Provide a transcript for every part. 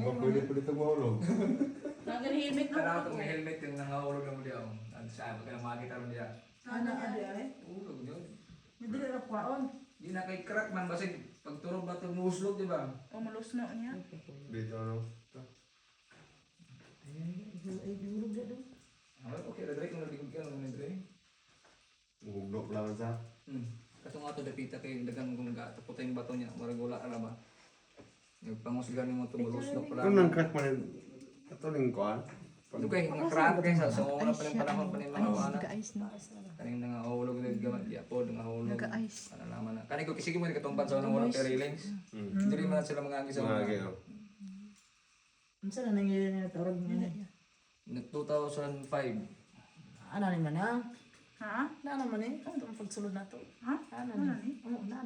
Pwede ito mahulog. Nag-helmet mo. Kailangan itong may helmet yung nangahulog na mo diya. Sa pagka makakita mo diya. Ana adi ay. Ulog yun. Madili ra kwaon. Di na kay crack man basig pagturog ba itong muslog, di ba? O malus na niya. Dito ano. Ay durog na do. Okay, Dre, kung naligod ka, ano Dre? Muhugnok lang sa. Kaso nga ito, dapita kayo, dagan kung taputay yung bato niya, maragula ka ba? Yung pangusgan mo ito, maluslog pala. Ito nang crack man yun. Ito nang kuhan. Ito kayo, mga crack kayo sa una pa rin panahon pa rin mga wana. Nag-ice na. Kaning nangahulog na gaman, di ako, nangahulog. Nag-ice. Ano naman na. Kaning ko kisigi mo, di katumpan sa unang walang railings. Hindi rin man sila mga agi sa Mga una. gayo. Unsa na nangyayari na tarog niya na? 2005. Ana ni man ha? Ha? Na naman eh. Ang pagsulod na to. Ha? Ana ni. Oo, na.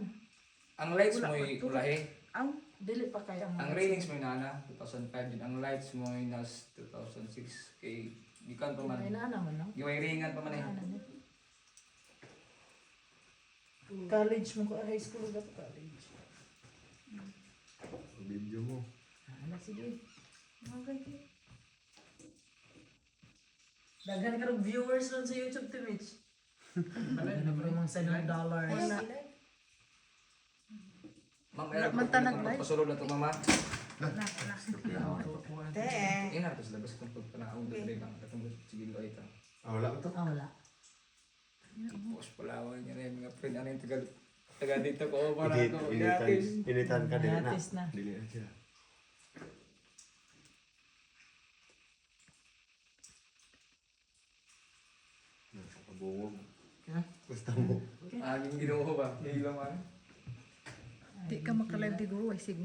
Ang lights mo ay ulahi. Aw. Dili pa kaya mo. Ang railings mo ay nana, 2005 din. Ang lights mo ay nas 2006. Kay, di kan pa man. Ay na naman no. Giway-ringan pa man eh. College mo ko high school ba college? Video mo. Ana sige. Okay. Daghan ka viewers ron sa YouTube to Mitch. Ano na mga $7. Wala. Ma'am, era ko Magtanag live? pasulod na to mama. Na. Te. Ina to sa labas kung pagpanaog na rin lang katong sige lo ita. Wala ito. Ah, wala. Boss palawan niya na yung mga friend ano yung taga dito ko para ko Initan. gratis. Initan ka din na. Gratis na. Dili na siya. Nakakabungog. Ha? Basta mo. Aging ginoo ba? Ilaw man. Di ka makalive di go. Ay, sige.